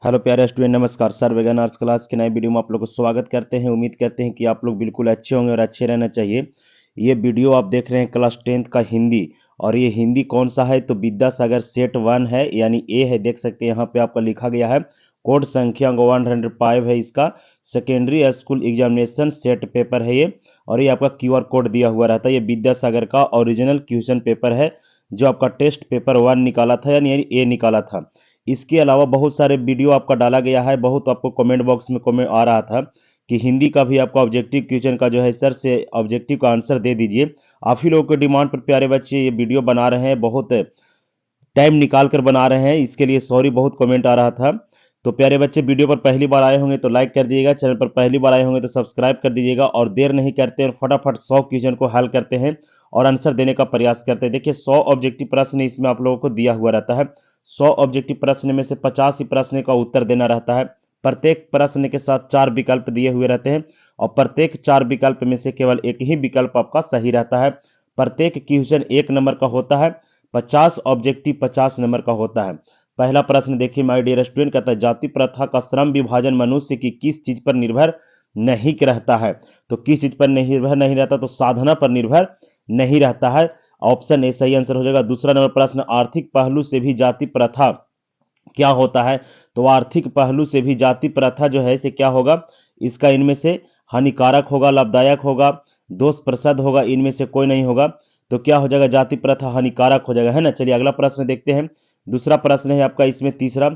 Hello प्यारे student, नमस्कार sir. Vegan arts class के नए वीडियो में आप लोग को स्वागत करते हैं। उम्मीद करते हैं कि आप लोग बिल्कुल अच्छे होंगे और अच्छे रहना चाहिए। ये वीडियो आप देख रहे हैं क्लास 10th का हिंदी, और ये हिंदी कौन सा है तो विद्यासागर सेट 1 है, यानी ए है। देख सकते हैं यहाँ पे आपका लिखा गया है, कोड संख्या 105 है इसका। Secondary school examination set paper है ये, और ये आपका QR कोड दिया हुआ रहता है। ये विद्यासागर का ओरिजिनल क्वेश्चन पेपर है जो आपका टेस्ट पेपर 1 निकाला था, यानी ए निकाला था। इसके अलावा बहुत सारे वीडियो आपका डाला गया है। बहुत आपको कमेंट बॉक्स में कमेंट आ रहा था कि हिंदी का भी आपका ऑब्जेक्टिव क्वेश्चन का जो है सर से ऑब्जेक्टिव का आंसर दे दीजिए। आप ही लोगों के डिमांड पर प्यारे बच्चे ये वीडियो बना रहे हैं, बहुत टाइम निकाल कर बना रहे हैं, इसके लिए सॉरी। बहुत कमेंट आ रहा था। तो प्यारे बच्चे, वीडियो पर पहली बार आए होंगे तो लाइक कर दीजिएगा, चैनल पर पहली बार आए होंगे तो सब्सक्राइब कर दीजिएगा, और देर नहीं करते हैं, फटाफट 100 क्वेश्चन को हल करते हैं और आंसर देने का प्रयास करते हैं। देखिए 100 ऑब्जेक्टिव प्रश्न इसमें आप लोगों को दिया हुआ रहता है। 100 ऑब्जेक्टिव प्रश्न में से 50 ही प्रश्न का उत्तर देना रहता है। प्रत्येक प्रश्न के साथ 4 विकल्प दिए हुए रहते हैं, और प्रत्येक 4 विकल्प में से केवल एक ही विकल्प आपका सही रहता है। प्रत्येक क्वेश्चन 1 नंबर का होता है। 50 ऑब्जेक्टिव 50 नंबर का होता है। पहला प्रश्न देखिए माय डियर स्टूडेंट, कहता है जाति प्रथा का श्रम विभाजन मनुष्य की किस चीज पर निर्भर नहीं रहता है। तो किस चीज पर निर्भर नहीं रहता, तो साधना पर निर्भर नहीं रहता है। ऑप्शन ए सही आंसर हो जाएगा। दूसरा नंबर प्रश्न, आर्थिक पहलू से भी जाति प्रथा क्या होता है। तो आर्थिक पहलू से भी जाति प्रथा जो है इसे क्या होगा, इसका इनमें से हानिकारक होगा, लाभदायक होगा, दोषप्रद होगा, इनमें से कोई नहीं होगा। तो क्या हो जाएगा, जाति प्रथा हानिकारक हो जाएगा, है ना। चलिए अगला प्रश्न देखते हैं। दूसरा प्रश्न है आपका इसमें तीसरा,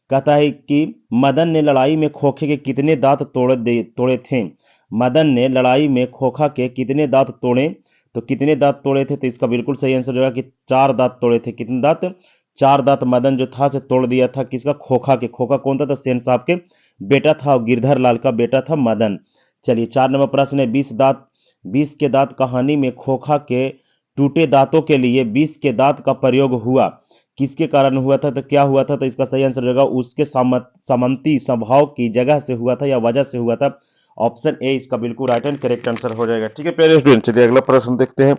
कहता है कि मदन ने लड़ाई में खोखे के कितने दांत तोड़े थे। मदन ने लड़ाई में खोखा के कितने दांत तोड़े, तो कितने दांत तोड़े थे, तो इसका बिल्कुल सही आंसर होगा कि 4 दांत तोड़े थे। कितने दांत, 4 दांत मदन जो था से तोड़ दिया था। किसका, खोखा के। खोखा कौन था, तो सेन साहब के बेटा था, और गिरधर लाल का बेटा था मदन। चलिए 4 नंबर प्रश्न है, 20 के दांत कहानी में खोखा के टूटे दांतों के लिए 20 के दांत का प्रयोग हुआ। किसके कारण हुआ था, तो क्या हुआ था, तो इसका सही आंसर होगा उसके सामंती स्वभाव की जगह से हुआ था या वजह से हुआ था। ऑप्शन ए इसका बिल्कुल राइट एंड करेक्ट आंसर हो जाएगा। ठीक है प्यारे स्टूडेंट, चलिए अगला प्रश्न देखते हैं।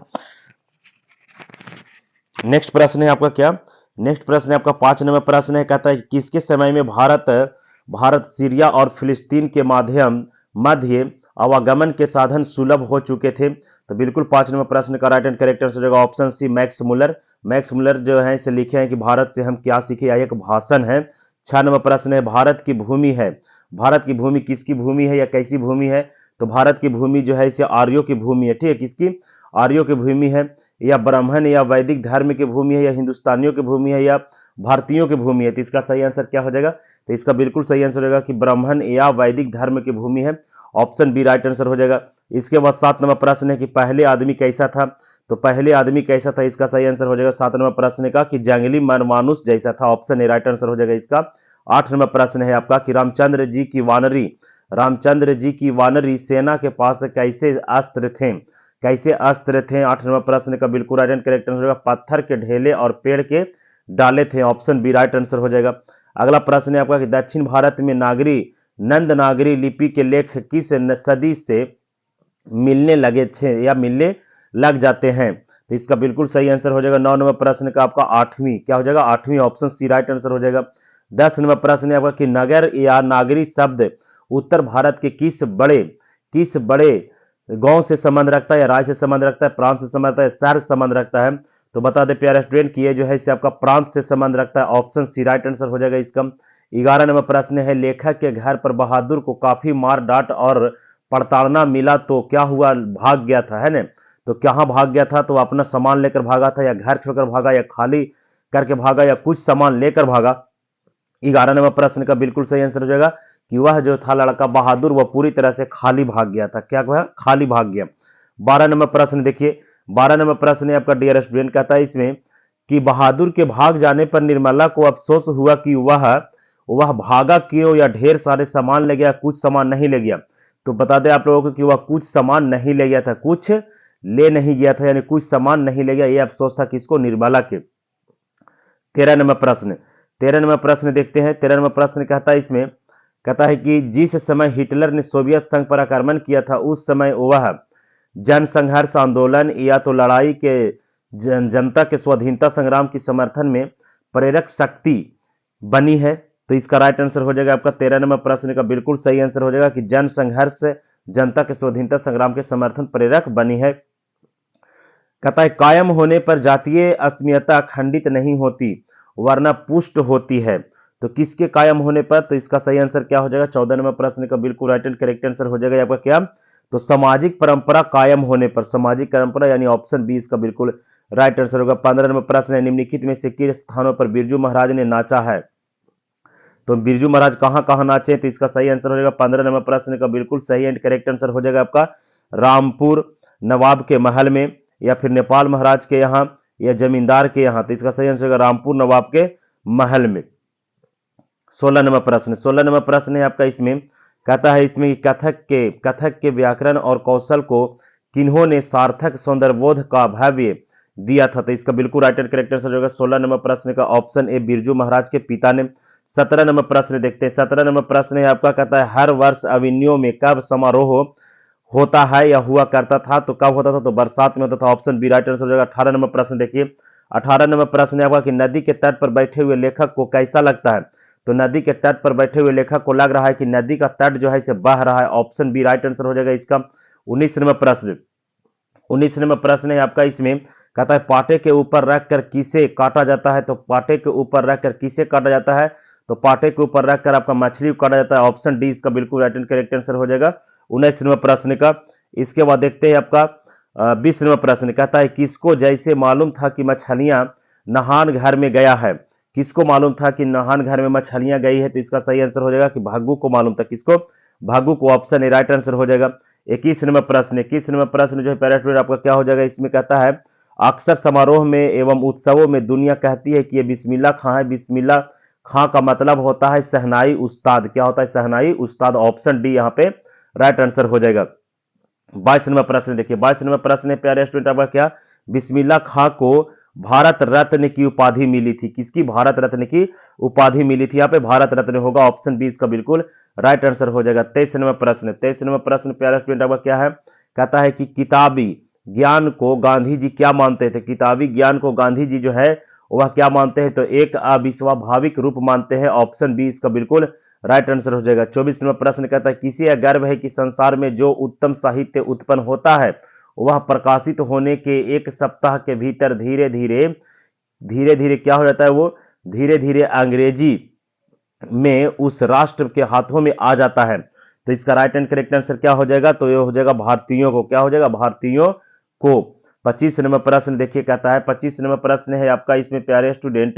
नेक्स्ट प्रश्न है आपका क्या, नेक्स्ट प्रश्न है आपका 5 नंबर प्रश्न है, कहता है कि किसके समय में भारत सीरिया और फिलिस्तीन के मध्य आवागमन के साधन सुलभ हो चुके थे। तो बिल्कुल 5 नंबर प्रश्न का राइट एंड करेक्ट आंसर हो जाएगा option C, Max Muller. Max Muller जो है इसे लिखे हैं कि भारत से हम क्या सीखे, या एक भाषण है। 6 नंबर प्रश्न है, भारत की भूमि है, भारत की भूमि किसकी भूमि है या कैसी भूमि है। तो भारत की भूमि जो है इसे आर्यों की भूमि है। ठीक है, किसकी, आर्यों की भूमि है, या ब्राह्मण या वैदिक धर्म की भूमि है, या हिंदुस्तानियों की भूमि है, या भारतीयों की भूमि है। तो इसका सही आंसर क्या हो जाएगा, तो इसका बिल्कुल सही आंसर होगा कि ब्राह्मण या वैदिक धर्म की भूमि है। ऑप्शन बी राइट आंसर हो जाएगा। इसके बाद 7 नंबर प्रश्न है कि पहले आदमी कैसा था। तो पहले आदमी कैसा था, इसका सही आंसर हो जाएगा 7 नंबर प्रश्न का कि जंगली मानुष जैसा था। ऑप्शन ए राइट आंसर हो जाएगा इसका। 8 नंबर प्रश्न है आपका कि रामचंद्र जी की वानरी सेना के पास कैसे अस्त्र थे, कैसे अस्त्र थे। 8 नंबर प्रश्न का बिल्कुल राइट एंड करेक्ट आंसर होगा पत्थर के ढेले और पेड़ के डाले थे। ऑप्शन बी राइट आंसर हो जाएगा। अगला प्रश्न है आपका कि दक्षिण भारत में नंद नागरी लिपि के लेख किस सदी से मिलने लगे थे या मिलने लग जाते हैं। तो इसका बिल्कुल सही आंसर हो जाएगा 9 नंबर प्रश्न का आपका 8वीं, क्या हो जाएगा, 8वीं। ऑप्शन सी राइट आंसर हो जाएगा। 10 नंबर प्रश्न है आपका कि नगर या नागरी शब्द उत्तर भारत के किस बड़े गांव से संबंध रखता है, या राज्य से संबंध रखता है, प्रांत से संबंध रखता है, शहर से संबंध रखता है। तो बता दे प्यारे स्टूडेंट कि ये जो है इसे आपका प्रांत से संबंध रखता है। ऑप्शन सी राइट आंसर हो जाएगा इसका। 11 नंबर प्रश्न है, लेखक के घर पर बहादुर को काफी मार डांट और प्रताड़ना मिला तो क्या हुआ, भाग गया था, है ना। तो कहाँ भाग गया था, तो अपना सामान लेकर भागा था, या घर छोड़कर भागा, या खाली करके भागा, या कुछ सामान लेकर भागा। 11 नंबर प्रश्न का बिल्कुल सही आंसर हो जाएगा कि वह जो था लड़का बहादुर वह पूरी तरह से खाली भाग गया था। क्या हुआ, खाली भाग गया। 12 नंबर प्रश्न देखिए, 12 नंबर प्रश्न है आपका डियर स्टूडेंट, कहता है इसमें कि बहादुर के भाग जाने पर निर्मला को अफसोस हुआ कि वह भागा क्यों, या ढेर सारे सामान ले गया, कुछ सामान नहीं ले गया। तो बता दें आप लोगों को कि वह कुछ सामान नहीं ले गया था, कुछ ले नहीं गया था, यानी कुछ सामान नहीं ले गया, यह अफसोस था किसको, निर्मला के। 13 नंबर प्रश्न, 13 नंबर प्रश्न देखते हैं। 13 नंबर प्रश्न कहता है इसमें, कहता है कि जिस समय हिटलर ने सोवियत संघ पर आक्रमण किया था उस समय वह जनसंघर्ष आंदोलन या तो लड़ाई के जनता के स्वाधीनता संग्राम के समर्थन में प्रेरक शक्ति बनी है। तो इसका राइट आंसर हो जाएगा आपका 13 नंबर प्रश्न का बिल्कुल सही आंसर हो जाएगा कि जन संघर्ष जनता के स्वाधीनता संग्राम के समर्थन प्रेरक बनी है। कहता है कायम होने पर जातीय अस्मियता खंडित नहीं होती वरना पुष्ट होती है। तो किसके कायम होने पर? तो इसका सही आंसर क्या हो जाएगा? 14 नंबर प्रश्न का बिल्कुल राइट एंड करेक्ट आंसर हो जाएगा आपका क्या? तो सामाजिक परंपरा कायम होने पर, सामाजिक परंपरा यानी ऑप्शन बी इसका बिल्कुल राइट आंसर होगा। 15 नंबर प्रश्न है निम्नलिखित में से किस स्थानों पर बिरजू महाराज ने नाचा है? तो बिरजू महाराज कहां कहां नाचे? तो इसका सही आंसर हो जाएगा 15 नंबर प्रश्न का बिल्कुल सही एंड करेक्ट आंसर हो जाएगा आपका रामपुर नवाब के महल में, या फिर नेपाल महाराज के यहाँ, या जमींदार के यहाँ। तो इसका सही आंसर होगा रामपुर नवाब के महल में। 16 नंबर प्रश्न, 16 नंबर प्रश्न है आपका इसमें, कहता है इसमें कथक के व्याकरण और कौशल को किन्होंने सार्थक सौंदर्यबोध का भव्य दिया था? तो इसका बिल्कुल राइट एंड करेक्ट आंसर होगा 16 नंबर प्रश्न का ऑप्शन ए बिरजू महाराज के पिता ने। 17 नंबर प्रश्न देखते हैं, 17 नंबर प्रश्न है आपका, कहता है हर वर्ष अविन्यों में कब समारोह होता है या हुआ करता था? तो कब होता था? तो बरसात में होता था। ऑप्शन बी राइट आंसर हो जाएगा। 18 नंबर प्रश्न देखिए, 18 नंबर प्रश्न है आपका कि नदी के तट पर बैठे हुए लेखक को कैसा लगता है? तो नदी के तट पर बैठे हुए लेखक को लग रहा है कि नदी का तट जो है इसे बह रहा है। ऑप्शन बी राइट आंसर हो जाएगा इसका। 19 नंबर प्रश्न, 19 नंबर प्रश्न है आपका इसमें, कहता है पाटे के ऊपर रखकर किसे काटा जाता है? तो पाटे के ऊपर रखकर किसे काटा जाता है? तो पाटे के ऊपर रखकर आपका मछली को काटा जाता है। ऑप्शन डी इसका बिल्कुल राइट एंड करेक्ट आंसर हो जाएगा 19 नंबर प्रश्न का। इसके बाद देखते हैं आपका 20 नंबर प्रश्न, कहता है किसको जैसे मालूम था कि मछलियां नहान घर में गया है? किसको मालूम था कि नहान घर में मछलियां गई है? तो इसका सही आंसर हो जाएगा कि भागू को मालूम था। किसको? भागू को। ऑप्शन ए राइट आंसर हो जाएगा। 21 नंबर प्रश्न, 21 नंबर प्रश्न जो है पैरा स्टूडेंट आपका क्या हो जाएगा इसमें, कहता है अक्सर समारोह में एवं उत्सवों में दुनिया कहती है कि ये बिस्मिल्लाह खां है। बिस्मिल्लाह खां का मतलब होता है शहनाई उस्ताद। क्या होता है? शहनाई उस्ताद। ऑप्शन डी यहाँ पे राइट आंसर हो जाएगा। 22 नंबर प्रश्न देखिए, 22 नंबर प्रश्न है प्यारे स्टूडेंट आपका क्या, बिस्मिल्लाह खां को भारत रत्न की उपाधि मिली थी। किसकी भारत रत्न की उपाधि मिली थी? यहाँ पे भारत रत्न होगा। ऑप्शन बी इसका बिल्कुल राइट आंसर हो जाएगा। 23 नंबर प्रश्न, 23 नंबर प्रश्न प्यारे स्टूडेंट आपका क्या है, कहता है कि किताबी ज्ञान को गांधी जी क्या मानते थे? किताबी ज्ञान को गांधी जी जो है वह क्या मानते हैं? तो एक अविस्वाभाविक रूप मानते हैं। ऑप्शन बी इसका बिल्कुल राइट आंसर हो जाएगा। 24 नंबर प्रश्न कहता है किसी यह गर्व है कि संसार में जो उत्तम साहित्य उत्पन्न होता है वह प्रकाशित होने के एक सप्ताह के भीतर धीरे धीरे धीरे धीरे क्या हो जाता है? वो धीरे धीरे अंग्रेजी में उस राष्ट्र के हाथों में आ जाता है। तो इसका राइट एंड करेक्ट आंसर क्या हो जाएगा? तो ये हो जाएगा भारतीयों को। क्या हो जाएगा? भारतीयों को। 25 नंबर प्रश्न देखिए, कहता है 25 नंबर प्रश्न है आपका इसमें प्यारे स्टूडेंट,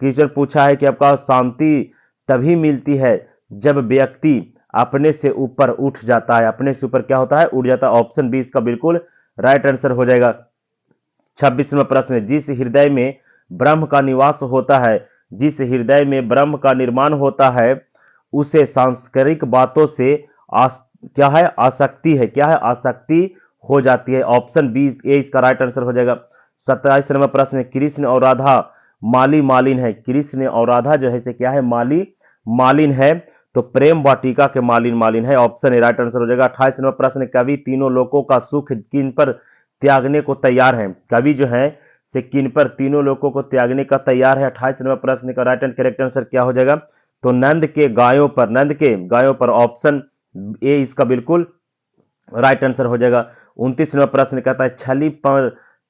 क्वेश्चन पूछा है कि आपका शांति तभी मिलती है जब व्यक्ति अपने से ऊपर उठ जाता है। अपने से ऊपर क्या होता है? उठ जाता है। ऑप्शन बी इसका बिल्कुल राइट आंसर हो जाएगा। 26वां प्रश्न है जिस हृदय में ब्रह्म का निवास होता है, जिस हृदय में ब्रह्म का निर्माण होता है उसे सांस्कृतिक बातों से क्या है? आसक्ति है। क्या है? आसक्ति हो जाती है। ऑप्शन बी ए इसका राइट आंसर हो जाएगा। 27 नंबर प्रश्न है कृष्ण और राधा माली मालिन है। कृष्ण और राधा जो है से क्या है? माली मालिन है। तो प्रेम वाटिका के मालिन मालिन है। ऑप्शन ए राइट आंसर हो जाएगा। 28 नंबर प्रश्न, कवि तीनों लोगों का सुख किन पर त्यागने को तैयार है? कवि जो है से किन पर तीनों लोगों को त्यागने का तैयार है? 28 नंबर प्रश्न का राइट एंड करेक्ट आंसर क्या हो जाएगा? तो नंद के गायों पर, नंद के गायों पर। ऑप्शन ए इसका बिल्कुल राइट आंसर हो जाएगा। 29 नंबर प्रश्न कहता है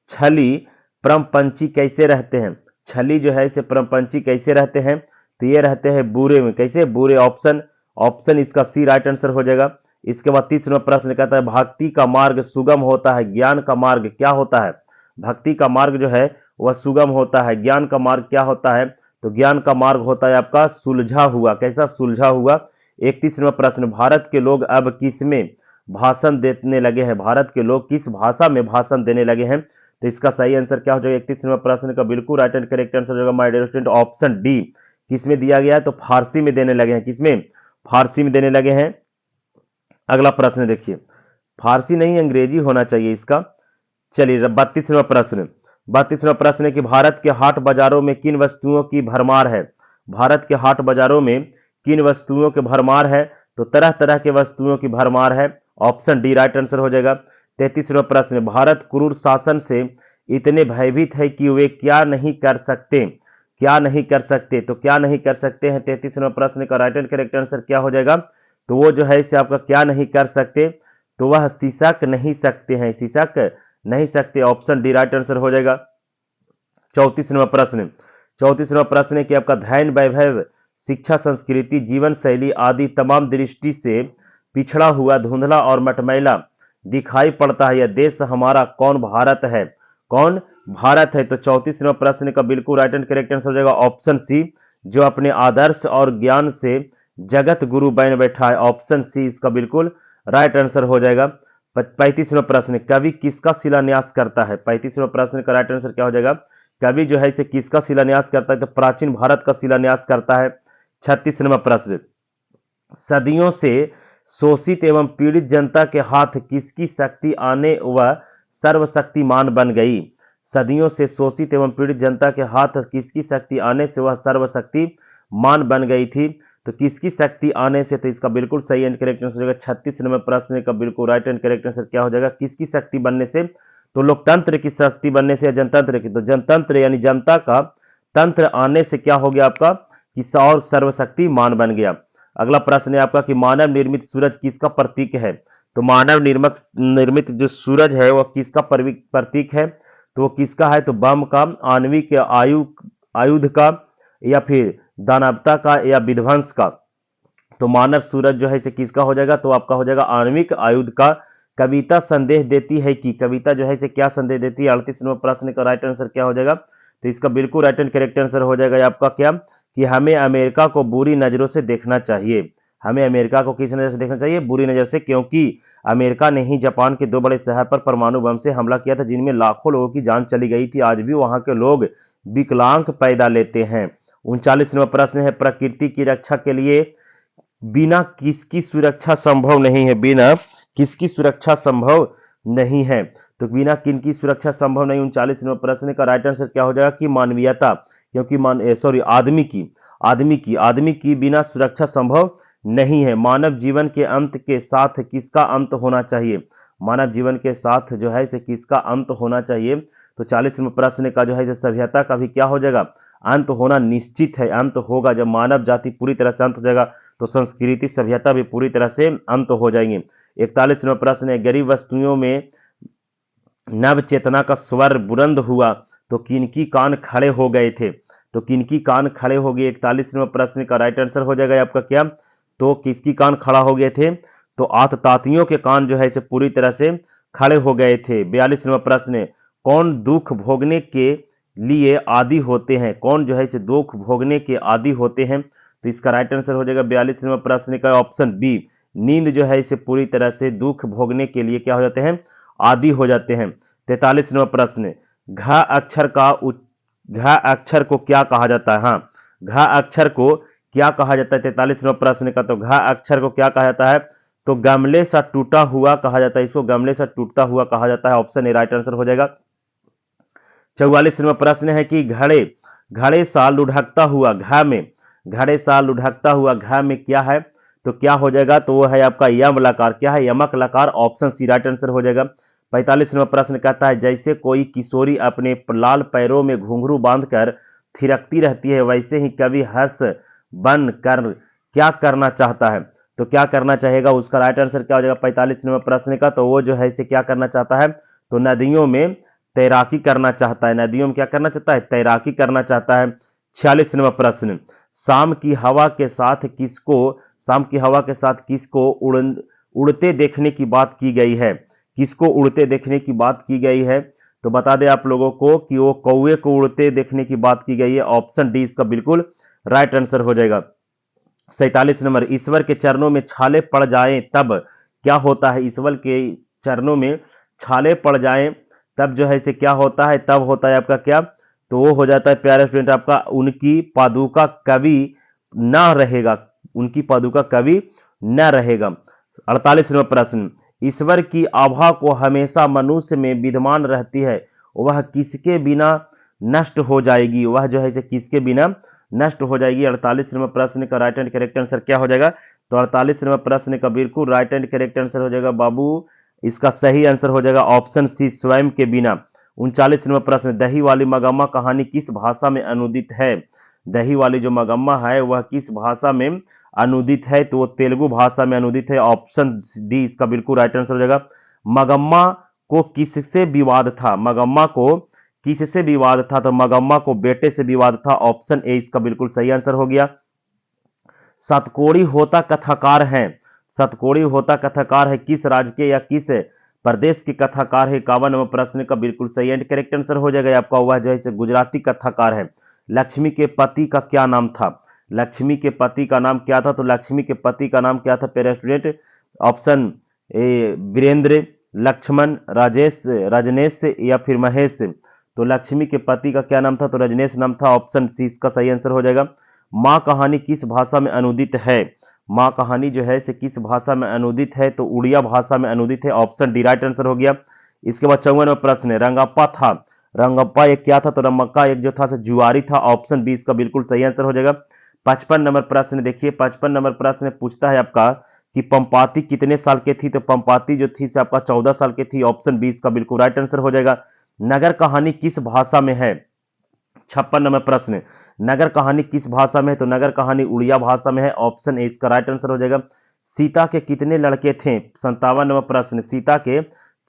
छली परम पंछी कैसे रहते हैं? छली जो है इसे परम पंछी कैसे रहते हैं? तो ये रहते हैं बूरे में। कैसे? बूरे। ऑप्शन इसका सी राइट आंसर हो जाएगा। इसके बाद 30 नंबर प्रश्न कहता है भक्ति का मार्ग सुगम होता है, ज्ञान का मार्ग क्या होता है? भक्ति का मार्ग जो है वह सुगम होता है, ज्ञान का मार्ग क्या होता है? तो ज्ञान का मार्ग होता है आपका सुलझा हुआ। कैसा? सुलझा हुआ। 31 नंबर प्रश्न, भारत के लोग अब किस में भाषण देने लगे हैं? भारत के लोग किस भाषा में भाषण देने लगे हैं? तो इसका सही आंसर क्या हो जाएगा? 31 नंबर प्रश्न का बिल्कुल राइट एंड करेक्ट आंसर हो जाएगा my dear student option D. किसमें दिया गया है? तो फारसी में देने लगे हैं। किसमें? फारसी में देने लगे हैं। अगला प्रश्न देखिए, फारसी नहीं अंग्रेजी होना चाहिए इसका। चलिए 32वां प्रश्न, 32वां प्रश्न है कि भारत के हाट बाजारों में किन वस्तुओं की भरमार है? भारत के हाट बाजारों में किन वस्तुओं के भरमार है? तो तरह तरह के वस्तुओं की भरमार है। ऑप्शन डी राइट आंसर हो जाएगा। 33वां प्रश्न, भारत क्रूर शासन से इतने भयभीत है कि वे क्या नहीं कर सकते? क्या नहीं कर सकते, तो क्या नहीं कर सकते हैं 33वें प्रश्न का राइट एंड करेक्ट आंसर क्या हो जाएगा, तो वो जो है इसे आपका क्या नहीं कर सकते, तो वह सिसक नहीं सकते हैं, सिसक नहीं सकते, ऑप्शन डी राइट आंसर हो जाएगा। 34वां प्रश्न है कि आपका धैर्य वैभव शिक्षा संस्कृति जीवन शैली आदि तमाम दृष्टि से पिछड़ा हुआ धुंधला और मटमैला दिखाई पड़ता है, यह देश हमारा कौन भारत है, कौन भारत है, तो 34वां प्रश्न का बिल्कुल राइट एंड करेक्ट आंसर हो जाएगा ऑप्शन सी, जो अपने आदर्श और ज्ञान से जगत गुरु बन बैठा है, ऑप्शन सी इसका बिल्कुल राइट आंसर हो जाएगा। 35वां प्रश्न, कवि किसका शिलान्यास करता है, 35वां प्रश्न का राइट आंसर क्या हो जाएगा, कवि जो है इसे किसका शिलान्यास करता है, तो प्राचीन भारत का शिलान्यास करता है। 36वां प्रश्न, सदियों से शोषित एवं पीड़ित जनता के हाथ किसकी शक्ति आने वह सर्वशक्तिमान बन गई, सदियों से शोषित एवं पीड़ित जनता के हाथ किसकी शक्ति आने से वह सर्वशक्तिमान बन गई थी, तो किसकी शक्ति आने से, तो इसका बिल्कुल सही एंड करेक्ट आंसर हो जाएगा 36वें प्रश्न का बिल्कुल राइट एंड करेक्ट आंसर क्या हो जाएगा, किसकी शक्ति बनने से, तो लोकतंत्र की शक्ति बनने से या जनतंत्र की, तो जनतंत्र यानी जनता का तंत्र आने से क्या हो गया आपका कि और सर्वशक्तिमान बन गया। अगला प्रश्न है आपका कि मानव निर्मित सूरज किसका प्रतीक है, तो मानव निर्मित जो सूरज है वह किसका प्रतीक है, तो वो किसका है, तो बम का, आणविक आयुध का, या फिर दानवता का, या विध्वंस का, तो मानव सूरज जो है इसे किसका हो जाएगा, तो आपका हो जाएगा आणविक आयुध का। कविता संदेश देती है कि, कविता जो है इसे क्या संदेश देती है, 38वें प्रश्न का राइट आंसर क्या हो जाएगा, तो इसका बिल्कुल राइट एंड करेक्ट आंसर हो जाएगा आपका क्या, कि हमें अमेरिका को बुरी नजरों से देखना चाहिए, हमें अमेरिका को किस नजर से देखना चाहिए, बुरी नजर से, क्योंकि अमेरिका ने ही जापान के 2 बड़े शहर पर परमाणु बम से हमला किया था जिनमें लाखों लोगों की जान चली गई थी, आज भी वहां के लोग विकलांग पैदा लेते हैं। 39वां प्रश्न है प्रकृति की रक्षा के लिए बिना किसकी सुरक्षा संभव नहीं है, बिना किसकी सुरक्षा संभव नहीं है, तो बिना किनकी सुरक्षा संभव नहीं, 39वें प्रश्न का राइट आंसर क्या हो जाएगा कि मानवीयता, क्योंकि आदमी की बिना सुरक्षा संभव नहीं है। मानव जीवन के अंत के साथ किसका अंत होना चाहिए, मानव जीवन के साथ जो है इसे किसका अंत होना चाहिए, तो 40वें प्रश्न का जो है सभ्यता का भी क्या हो जाएगा, अंत होना निश्चित है, अंत होगा जब मानव जाति पूरी तरह से अंत हो जाएगा, तो संस्कृति सभ्यता भी पूरी तरह से अंत हो जाएंगे। 41वां प्रश्न है गरीब वस्तुओं में नव चेतना का स्वर बुलंद हुआ तो किनकी कान खड़े हो गए थे, तो किनकी कान खड़े हो गए, 41वें प्रश्न का राइट आंसर हो जाएगा आपका क्या, तो किसकी कान खड़ा हो गए थे, तो आततातियों के कान जो है इसे पूरी तरह से खड़े हो गए थे। 42वां प्रश्न, कौन दुख भोगने के लिए आदि होते हैं, कौन जो है इसे दुख भोगने के आदि होते हैं, तो इसका राइट आंसर हो जाएगा 42वें प्रश्न का ऑप्शन बी, नींद जो है इसे पूरी तरह से दुख भोगने के लिए क्या हो जाते हैं, आदि हो जाते हैं। 43वां प्रश्न, घ अक्षर को क्या कहा जाता है, हाँ घ अक्षर को क्या कहा जाता है, 43वां प्रश्न का, तो घ अक्षर को क्या कहा जाता है, तो गमले सा टूटा हुआ कहा जाता है, इसको गमले सा टूटता हुआ कहा जाता है, ऑप्शन ए राइट आंसर हो जाएगा। 44वां प्रश्न है कि घड़े सा लुढ़कता हुआ घ में, घड़े सा लुढ़कता हुआ घ में क्या है, तो क्या हो जाएगा, तो वो है आपका यम लकार, क्या है, यमक लकार, ऑप्शन सी राइट आंसर हो जाएगा। 45वां प्रश्न कहता है जैसे कोई किशोरी अपने लाल पैरों में घुंघरू बांधकर थिरकती रहती है वैसे ही कवि हंस बन कर क्या करना चाहता है, तो क्या करना चाहेगा, उसका राइट आंसर क्या हो जाएगा 45वें प्रश्न का, तो वो जो है इसे क्या करना चाहता है, तो नदियों में तैराकी करना चाहता है, नदियों में क्या करना चाहता है, तैराकी करना चाहता है। 46वां प्रश्न, शाम की हवा के साथ किसको उड़ते देखने की बात की गई है, किसको उड़ते देखने की बात की गई है, तो बता दें आप लोगों को कि वो कौवे को उड़ते देखने की बात की गई है, ऑप्शन डी इसका बिल्कुल राइट आंसर हो जाएगा। 47 नंबर, ईश्वर के चरणों में छाले पड़ जाएं तब क्या होता है, ईश्वर के चरणों में छाले पड़ जाएं तब जो है इसे क्या होता है, तब होता है आपका क्या, तो वो हो जाता है प्यारे स्टूडेंट आपका उनकी पादुका कवि न रहेगा, उनकी पादुका कवि न रहेगा। 48वां प्रश्न, ईश्वर की आभा को हमेशा मनुष्य में विद्यमान रहती है वह किसके बिना नष्ट हो जाएगी, वह जो है इसे किसके बिना नष्ट हो जाएगी। 48वें प्रश्न का राइट एंड करेक्ट आंसर क्या हो जाएगा, तो 48वें प्रश्न का बिल्कुल राइट एंड करेक्ट आंसर हो जाएगा बाबू, इसका सही आंसर हो जाएगा ऑप्शन सी स्वयं के बिना, 39 नंबर प्रश्न, दही वाली मगम्मा कहानी किस भाषा में अनुदित है? दही वाली जो मगम्मा है वह किस भाषा में अनुदित है? तो वो तेलुगु भाषा में अनुदित है। ऑप्शन डी इसका बिल्कुल राइट आंसर हो जाएगा। मगम्मा को किससे विवाद था? मगम्मा को किससे विवाद था? तो मगम्मा को बेटे से विवाद था। ऑप्शन ए इसका बिल्कुल सही आंसर हो गया। सतकोड़ी होता कथाकार हैं। सतकोड़ी होता कथाकार है किस राज्य के या किस प्रदेश के कथाकार है? 51 नंबर प्रश्न का बिल्कुल सही एंड करेक्ट आंसर हो जाएगा आपका। वह जो है गुजराती कथाकार है। लक्ष्मी के पति का क्या नाम था? लक्ष्मी के पति का नाम क्या था? तो लक्ष्मी के पति का नाम क्या था पेरा student? Option A Virendra, Laxman, Rajesh, Rajnesh या फिर महेश। तो लक्ष्मी के पति का क्या नाम था? तो रजनेश नाम था। ऑप्शन सी इसका सही आंसर हो जाएगा। माँ कहानी किस भाषा में अनुदित है? माँ कहानी जो है से किस भाषा में अनुदित है? तो उड़िया भाषा में अनुदित है। ऑप्शन डी राइट आंसर हो गया। इसके बाद 54 नंबर प्रश्न है, रंगप्पा था, रंगप्पा एक क्या था? तो रंगप्पा एक जो था से जुआरी था। ऑप्शन बी इसका बिल्कुल सही आंसर हो जाएगा। 55 नंबर प्रश्न देखिए, 55 नंबर प्रश्न पूछता है आपका कि पंपाती कितने साल की थी? तो पंपाती जो थी से आपका 14 साल की थी। ऑप्शन बी इसका बिल्कुल राइट आंसर हो जाएगा। नगर कहानी किस भाषा में है? 56 नंबर प्रश्न, नगर कहानी किस भाषा में है? तो नगर कहानी उड़िया भाषा में है। ऑप्शन ए इसका राइट आंसर हो जाएगा। सीता के कितने लड़के थे? 57 नंबर प्रश्न, सीता के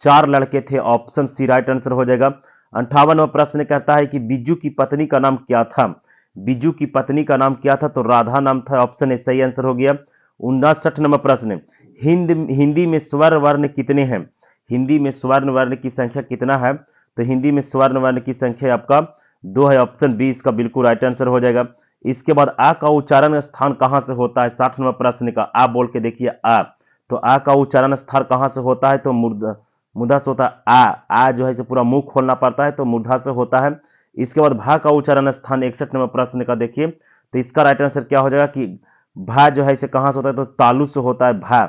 4 लड़के थे। ऑप्शन सी राइट आंसर हो जाएगा। 58 नंबर प्रश्न कहता है कि बिज्जू की पत्नी का नाम क्या था? बिज्जू की पत्नी का नाम क्या था? तो राधा नाम था। ऑप्शन ए सही आंसर हो गया। 59 नंबर प्रश्न, हिंदी में स्वर्ण वर्ण कितने हैं? हिंदी में स्वर्ण वर्ण की संख्या कितना है? तो हिंदी में स्वर्ण वर्ण की संख्या आपका 2 है। ऑप्शन बी इसका बिल्कुल राइट आंसर हो जाएगा। इसके बाद आ का उच्चारण स्थान कहां से होता है? 60 नंबर प्रश्न का आ बोल के देखिए आ। तो आ का उच्चारण स्थान कहां से होता है? तो मुद्दा से होता है। आ जो है पूरा मुंह खोलना पड़ता है तो मुद्दा से होता है। इसके बाद भा का उच्चारण स्थान 61 नंबर प्रश्न का देखिए, तो इसका राइट आंसर क्या हो जाएगा कि भा जो है कहां से होता है? तो तालु से होता है। भा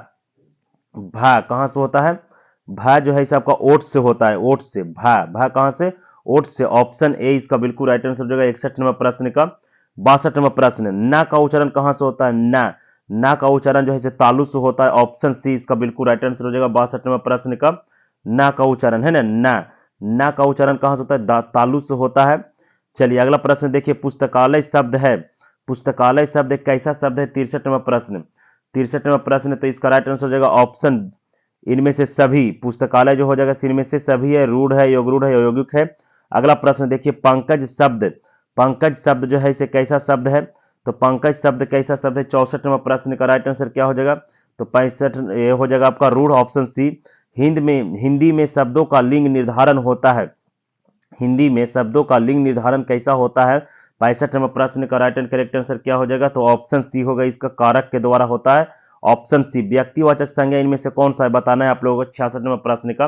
भा कहां से होता है? भा जो है आपका ओट से होता है। ओट से भा, भा कहां से? ओट से। ऑप्शन ए इसका बिल्कुल राइट आंसर हो जाएगा। 61 नंबर प्रश्न का। 62 नंबर प्रश्न, ना का उच्चारण कहां से होता है? ना का उच्चारण जो है तालु से होता है। ऑप्शन सी इसका बिल्कुल राइट आंसर हो जाएगा। 62 नंबर प्रश्न का ना का उच्चारण है ना, ना का उच्चारण कहां से होता है? तालु से होता है। चलिए अगला प्रश्न देखिए, पुस्तकालय शब्द है, पुस्तकालय शब्द एक कैसा शब्द है? 63 नंबर प्रश्न, 63 नंबर प्रश्न, तो इसका राइट आंसर हो जाएगा ऑप्शन इनमें से सभी। पुस्तकालय जो हो जाएगा इनमें से सभी है, रूढ़ है, योगरूढ़ है, यौगिक है। अगला प्रश्न देखिए, पंकज शब्द, पंकज शब्द जो है इसे कैसा शब्द है? तो पंकज शब्द कैसा शब्द है? 64 नंबर प्रश्न का राइट आंसर क्या हो जाएगा? तो 65 ये हो जाएगा आपका रूढ़। Option C. हिंदी में शब्दों का लिंग निर्धारण होता है। हिंदी में शब्दों का लिंग निर्धारण कैसा होता है? 65 नंबर प्रश्न का राइट एंड करेक्ट आंसर क्या हो जाएगा? तो ऑप्शन सी होगा, इसका कारक के द्वारा होता है। Option C. व्यक्तिवाचक संज्ञा इनमें से कौन सा है बताना है आप लोगों को। 66 नंबर प्रश्न का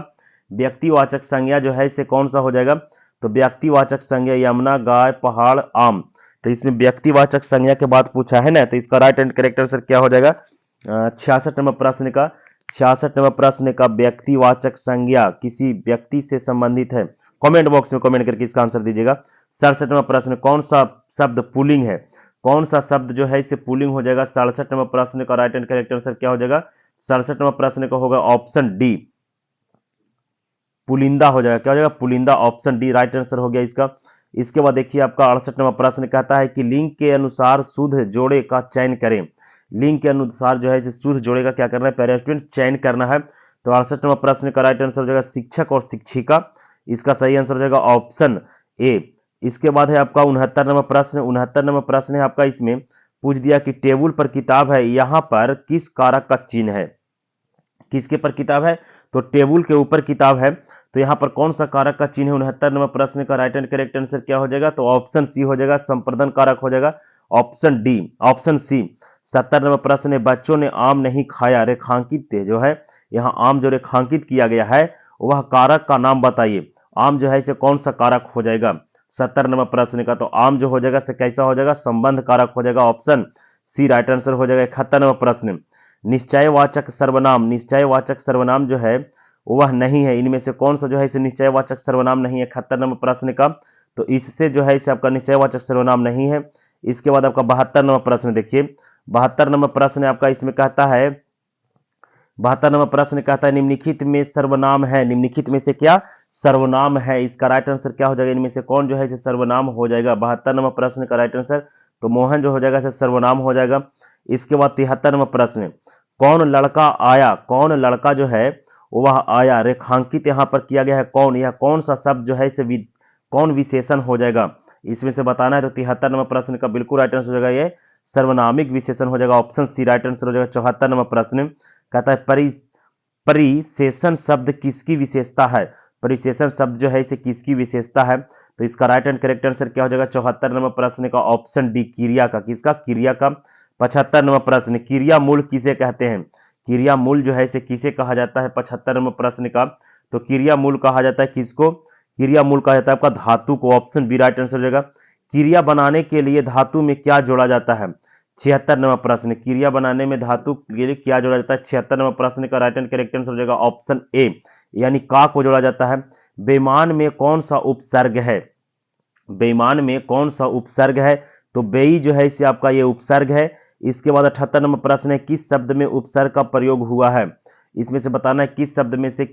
व्यक्तिवाचक संज्ञा जो है इसे कौन सा हो जाएगा? तो व्यक्तिवाचक संज्ञा यमुना, गाय, पहाड़, आम। तो इसमें व्यक्तिवाचक संज्ञा के बाद पूछा है ना, तो इसका राइट एंड करेक्ट आंसर क्या हो जाएगा? 66 नंबर प्रश्न का, 66 नंबर प्रश्न का व्यक्तिवाचक संज्ञा किसी व्यक्ति से संबंधित है। कमेंट बॉक्स में कमेंट करके इसका आंसर दीजिएगा। 67 नंबर प्रश्न, कौन सा शब्द पुल्लिंग है? कौन सा शब्द जो है इसे पुल्लिंग हो जाएगा? 67 नंबर प्रश्न का राइट एंड करेक्ट आंसर क्या हो जाएगा? 67 नंबर प्रश्न का होगा ऑप्शन डी, पुलिंदा हो जाएगा। क्या हो जाएगा? पुलिंदा। ऑप्शन डी राइट आंसर हो गया इसका। इसके बाद देखिए आपका 68 नंबर प्रश्न कहता है कि लिंग के अनुसार शुद्ध जोड़े का चयन करें। लिंग के अनुसार जो है इसे शुद्ध जोड़े का क्या करना है पेरा स्टूडेंट? चयन करना है। तो 68 नंबर प्रश्न का राइट आंसर हो जाएगा शिक्षक और शिक्षिका। इसका सही आंसर हो जाएगा ऑप्शन ए। इसके बाद है आपका 69 नंबर प्रश्न, 69 नंबर प्रश्न है आपका, इसमें पूछ दिया कि टेबल पर किताब है, यहां पर किस कारक का चिन्ह है? किसके पर किताब है? तो टेबल के ऊपर किताब है, तो यहां पर कौन सा कारक का चिन्ह है? 69 नंबर प्रश्न का राइट एंड करेक्ट आंसर क्या हो जाएगा? तो ऑप्शन सी हो जाएगा, संप्रदन कारक हो जाएगा। Option D, option C. 70 number प्रश्न है, बच्चों ने आम नहीं खाया, रेखांकित जो है यहाँ आम जो रेखांकित किया गया है वह कारक का नाम बताइए। आम जो है इसे कौन सा कारक हो जाएगा? 70 नंबर प्रश्न का, तो आम जो हो जाएगा से कैसा हो जाएगा? संबंध कारक हो जाएगा। ऑप्शन सी राइट आंसर हो जाएगा। 71 नंबर प्रश्न, निश्चयवाचक सर्वनाम, निश्चयवाचक सर्वनाम जो है वह नहीं है, इनमें से कौन सा जो है इसे निश्चयवाचक सर्वनाम नहीं है? 71 नंबर प्रश्न का, तो इससे जो है इसे आपका निश्चयवाचक सर्वनाम नहीं है। इसके बाद आपका 72 नंबर प्रश्न देखिए, 72 नंबर प्रश्न आपका इसमें कहता है, 72 नंबर प्रश्न कहता है निम्नलिखित में सर्वनाम है, निम्नलिखित में से क्या सर्वनाम है। इसका राइट आंसर क्या हो जाएगा, इनमें से कौन जो है इसे सर्वनाम हो जाएगा। 72 नंबर प्रश्न का राइट आंसर तो मोहन जो हो जाएगा इसे सर्वनाम हो जाएगा। इसके बाद 73 नंबर प्रश्न, कौन लड़का आया, कौन लड़का जो है वह आया, रेखांकित यहां पर किया गया है कौन, यह कौन सा शब्द जो है इसे कौन विशेषण हो जाएगा, इसमें से बताना है। तो 73 नंबर प्रश्न का बिल्कुल राइट आंसर हो जाएगा ये सर्वनामिक विशेषण हो जाएगा, ऑप्शन सी राइट आंसर हो जाएगा। 74 नंबर प्रश्न कहता है परिशेषण शब्द किसकी विशेषता है, परिशेषण शब्द जो है इसे किसकी विशेषता है, तो इसका राइट एंड करेक्ट आंसर क्या हो जाएगा 74 नंबर प्रश्न का ऑप्शन डी क्रिया का, किसका, क्रिया का। 75 नंबर प्रश्न, क्रिया मूल किसे कहते हैं, क्रिया मूल जो है इसे किसे कहा जाता है 75 नंबर प्रश्न का, तो क्रिया मूल कहा जाता है किसको, क्रिया मूल कहा जाता है आपका धातु को, ऑप्शन बी राइट आंसर हो जाएगा। क्रिया बनाने के लिए धातु में क्या जोड़ा जाता है, 76 नंबर प्रश्न, क्रिया बनाने में धातु के लिए क्या जोड़ा जाता है, 76 नंबर प्रश्न का राइट एंड करेक्ट आंसर हो जाएगा ऑप्शन ए, यानी का को जोड़ा जाता है। बेईमान में कौन सा उपसर्ग है, बेईमान में कौन सा उपसर्ग है, तो बेई जो है इसे आपका ये उपसर्ग है। इसके बाद 78 नंबर प्रश्न है, किस शब्द में उपसर्ग का प्रयोग हुआ है, इसमें से बताना है किस शब्द में से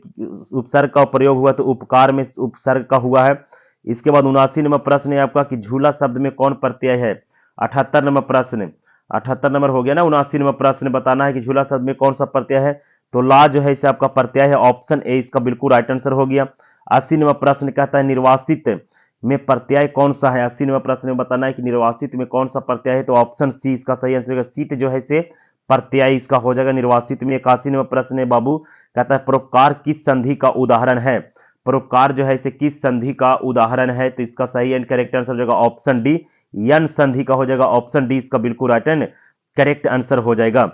उपसर्ग का प्रयोग हुआ, तो उपकार में उपसर्ग का हुआ है। इसके बाद 79 नंबर प्रश्न है आपका कि झूला शब्द में कौन प्रत्यय है, 78 नंबर प्रश्न, 78 नंबर हो गया ना। 79 नंबर प्रश्न बताना है कि झूला शब्द में कौन सा प्रत्यय है, तो ला जो है इसे आपका प्रत्यय है, ऑप्शन ए इसका बिल्कुल राइट आंसर हो गया। 80 नंबर प्रश्न कहता है निर्वासित में प्रत्यय कौन सा है, 80 नंबर प्रश्न में बताना है कि निर्वासित में कौन सा प्रत्यय है, तो ऑप्शन सी इसका सही आंसर होगा, शीत जो है इसे प्रत्यय इसका हो जाएगा निर्वासित में। 81 नंबर प्रश्न है बाबू, कहता है परोपकार किस संधि का उदाहरण है, परोपकार जो है इसे किस संधि का उदाहरण है, तो इसका सही एंड करेक्ट आंसर हो जाएगा ऑप्शन डी, यन संधि का हो जाएगा, ऑप्शन डी इसका बिल्कुल राइट एंड करेक्ट आंसर हो जाएगा।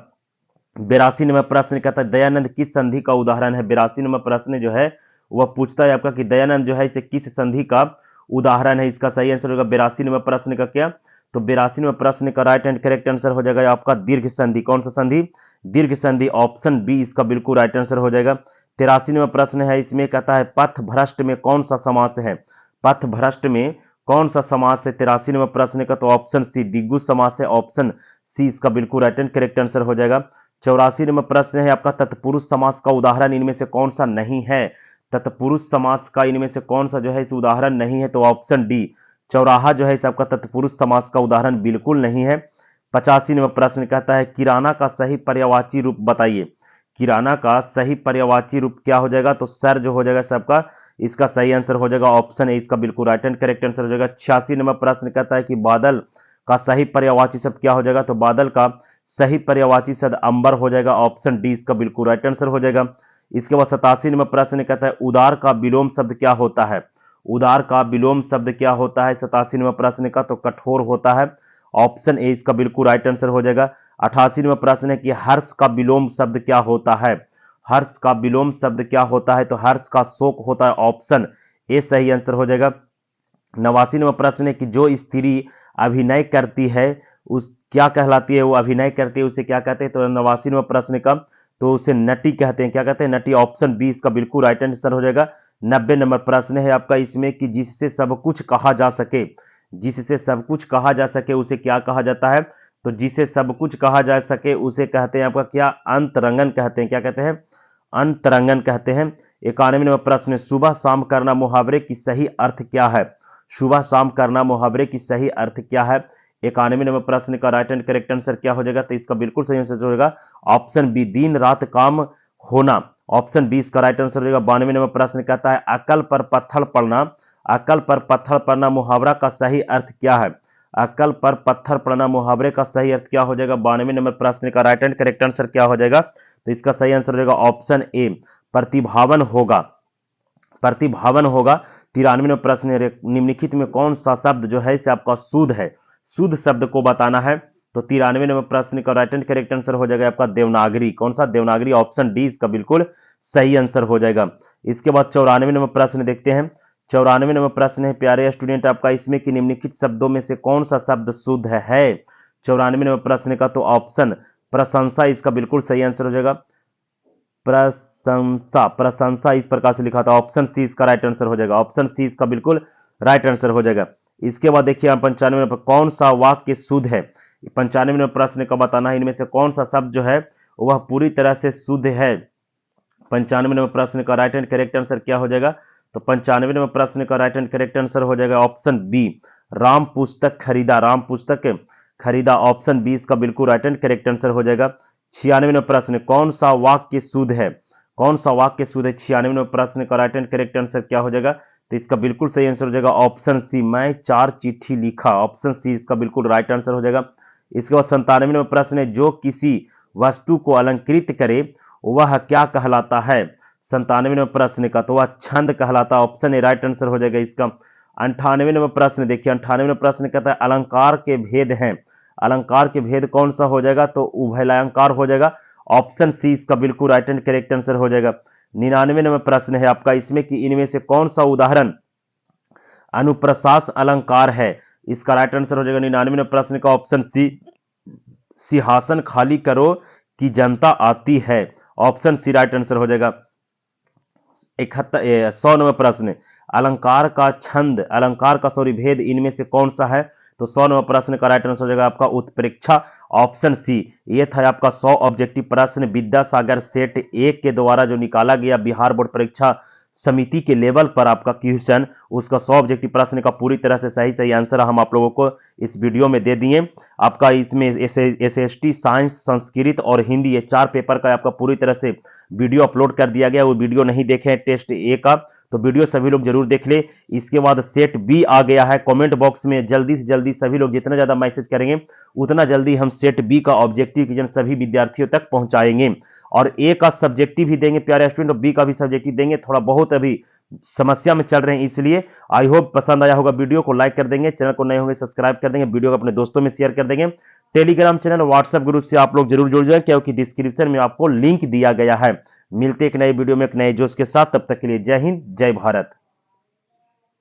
82 नंबर प्रश्न कहता है दयानंद किस संधि का उदाहरण है, 82 नंबर प्रश्न जो है वह पूछता है आपका कि दयानंद जो है इसे किस संधि का उदाहरण है, इसका सही आंसर होगा 82 नंबर प्रश्न का क्या, तो 82 नंबर प्रश्न का राइट एंड करेक्ट आंसर हो जाएगा आपका दीर्घ संधि, कौन सा संधि, दीर्घ संधि, ऑप्शन बी इसका बिल्कुल राइट आंसर हो जाएगा। 83 नंबर प्रश्न है, इसमें कहता है पथ भ्रष्ट में कौन सा समास है, पथ भ्रष्ट में कौन सा समास है, 83 नंबर प्रश्न का तो ऑप्शन सी दिग्गु समास है, ऑप्शन सी इसका बिल्कुल राइट एंड करेक्ट आंसर हो जाएगा। 84 नंबर प्रश्न है आपका तत्पुरुष समास का उदाहरण इनमें से कौन सा नहीं है, तत्पुरुष समास का इनमें से कौन सा जो है इस उदाहरण नहीं है, तो ऑप्शन डी चौराहा जो है इस आपका तत्पुरुष समास का उदाहरण बिल्कुल नहीं है। 85 नंबर प्रश्न कहता है किराना का सही पर्यायवाची रूप बताइए, किराना का सही पर्यायवाची रूप क्या हो जाएगा, तो सर जो हो जाएगा सबका, इसका सही आंसर हो जाएगा ऑप्शन ए इसका बिल्कुल राइट एंड करेक्ट आंसर हो जाएगा। 86 नंबर प्रश्न कहता है कि बादल का सही पर्यायवाची शब्द क्या हो जाएगा, तो बादल का सही पर्यायवाची शब्द अंबर हो जाएगा, ऑप्शन डी इसका बिल्कुल राइट आंसर हो जाएगा। इसके बाद 87 नंबर प्रश्न कहता है उदार का विलोम शब्द क्या होता है, उदार का विलोम शब्द क्या होता है 87 नंबर प्रश्न का, तो कठोर होता है, ऑप्शन ए इसका बिल्कुल राइट आंसर हो जाएगा। 88 नंबर प्रश्न है कि हर्ष का विलोम शब्द क्या होता है, हर्ष का विलोम शब्द क्या होता है, तो हर्ष का शोक होता है, ऑप्शन ए सही आंसर हो जाएगा। 89 नंबर प्रश्न है कि जो स्त्री अभिनय करती है उस क्या कहलाती है, वो अभिनय करती है उसे क्या कहते हैं, तो 89 नंबर प्रश्न का तो उसे नटी कहते हैं, क्या कहते हैं, नटी, ऑप्शन बी इसका बिल्कुल राइट आंसर हो जाएगा। 90 नंबर प्रश्न है आपका इसमें कि जिससे सब कुछ कहा जा सके, जिससे सब कुछ कहा जा सके उसे क्या कहा जाता है, तो जिसे सब कुछ कहा जा सके उसे कहते हैं आपका क्या, अंतरंगन कहते हैं, क्या कहते हैं, अंतरंगन कहते हैं। 91 नंबर प्रश्न सुबह शाम करना मुहावरे की सही अर्थ क्या है, सुबह शाम करना मुहावरे की सही अर्थ क्या है। 91 नंबर प्रश्न का राइट एंड करेक्ट आंसर क्या हो जाएगा, तो इसका बिल्कुल सही आंसर हो जाएगा ऑप्शन बी दिन रात काम होना, ऑप्शन बी इसका राइट आंसर हो जाएगा। 92 नंबर प्रश्न कहता है अकल पर पत्थर पड़ना, अकल पर पत्थर पड़ना मुहावरा का सही अर्थ क्या है, अकल पर पत्थर पड़ना मुहावरे का सही अर्थ क्या हो जाएगा। 92 नंबर प्रश्न का राइट एंड करेक्ट आंसर क्या हो जाएगा, तो इसका सही आंसर हो जाएगा ऑप्शन ए प्रतिभावन होगा, प्रतिभावन होगा। 93 नंबर प्रश्न निम्नलिखित में कौन सा शब्द जो है इसे आपका शुद्ध है, शुद्ध शब्द को बताना है, तो 93 नंबर प्रश्न का राइट एंड करेक्ट आंसर हो जाएगा आपका देवनागरी, कौन सा, देवनागरी, ऑप्शन डी इसका बिल्कुल सही आंसर हो जाएगा। इसके बाद 94 नंबर प्रश्न देखते हैं। 94 नंबर प्रश्न है प्यारे स्टूडेंट आपका इसमें कि निम्नलिखित शब्दों में से कौन सा शब्द शुद्ध है, 94 नंबर प्रश्न का तो ऑप्शन प्रशंसा इसका बिल्कुल सही आंसर हो जाएगा, प्रशंसा, प्रशंसा इस प्रकार से लिखा था, ऑप्शन सी इसका राइट आंसर हो जाएगा, ऑप्शन सी इसका बिल्कुल राइट आंसर हो जाएगा। इसके बाद देखिए 95 नंबर कौन सा वाक्य शुद्ध है, 95 नंबर प्रश्न का बताना है इनमें से कौन सा शब्द जो है वह पूरी तरह से शुद्ध है। 95 नंबर प्रश्न का राइट एंड करेक्ट आंसर क्या हो जाएगा, तो 95 नंबर प्रश्न का राइट एंड करेक्ट आंसर हो जाएगा ऑप्शन बी, राम पुस्तक खरीदा। राम पुस्तक खरीदा, ऑप्शन बी इसका बिल्कुल राइट एंड करेक्ट आंसर हो जाएगा। 96 नंबर प्रश्न, कौन सा वाक्य शुद्ध है? कौन सा वाक्य शुद्ध है? 96 नंबर प्रश्न का राइट एंड करेक्ट आंसर क्या हो जाएगा? तो इसका बिल्कुल सही आंसर हो जाएगा ऑप्शन सी, मैं 4 चिट्ठी लिखा। ऑप्शन सी इसका बिल्कुल राइट आंसर हो जाएगा। इसके बाद 97 नंबर प्रश्न है, जो किसी वस्तु को अलंकृत करे वह क्या कहलाता है? 97 नंबर प्रश्न का तो वह छंद कहलाता है। ऑप्शन ए राइट आंसर हो जाएगा इसका। 98 नंबर प्रश्न देखिए, 98 नंबर प्रश्न कहता है अलंकार के भेद हैं। अलंकार के भेद कौन सा हो जाएगा? तो उभयलंकार हो जाएगा। ऑप्शन सी इसका बिल्कुल राइट एंड करेक्ट आंसर हो जाएगा। 99 नंबर प्रश्न है आपका, इसमें कि इनमें से कौन सा उदाहरण अनुप्रसास अलंकार है? इसका राइट आंसर हो जाएगा 99 नंबर प्रश्न का ऑप्शन सी, सिंहासन खाली करो कि जनता आती है। ऑप्शन सी राइट आंसर हो जाएगा। 100 नंबर प्रश्न, अलंकार का छंद, अलंकार का सॉरी भेद इनमें से कौन सा है? तो 100 नंबर प्रश्न का राइट आंसर हो जाएगा आपका उत्प्रेक्षा। Option C. ये था आपका 100 ऑब्जेक्टिव प्रश्न विद्यासागर सेट 1 के द्वारा जो निकाला गया बिहार बोर्ड परीक्षा समिति के लेवल पर आपका क्वेश्चन, उसका 100 ऑब्जेक्टिव प्रश्न का पूरी तरह से सही सही आंसर हम आप लोगों को इस वीडियो में दे दिए। आपका इसमें एसएसटी, साइंस, संस्कृत और हिंदी, ये 4 पेपर का आपका पूरी तरह से वीडियो अपलोड कर दिया गया। वो वीडियो नहीं देखे हैं टेस्ट ए का, तो वीडियो सभी लोग जरूर देख ले। इसके बाद सेट बी आ गया है, कमेंट बॉक्स में जल्दी से जल्दी सभी लोग जितना ज्यादा मैसेज करेंगे उतना जल्दी हम सेट बी का ऑब्जेक्टिव क्वेश्चन सभी विद्यार्थियों तक पहुंचाएंगे। और ए का सब्जेक्टिव भी देंगे प्यारे स्टूडेंट, और बी का भी सब्जेक्टिव देंगे। थोड़ा बहुत अभी समस्या में चल रहे हैं, इसलिए आई होप पसंद आया होगा। वीडियो को लाइक कर देंगे, चैनल को नए होंगे सब्सक्राइब कर देंगे, वीडियो को अपने दोस्तों में शेयर कर देंगे। टेलीग्राम चैनल, व्हाट्सएप ग्रुप से आप लोग जरूर जुड़ जाएं, क्योंकि डिस्क्रिप्शन में आपको लिंक दिया गया है। मिलते एक नए वीडियो में एक नए जोश के साथ, तब तक के लिए जय हिंद, जय भारत।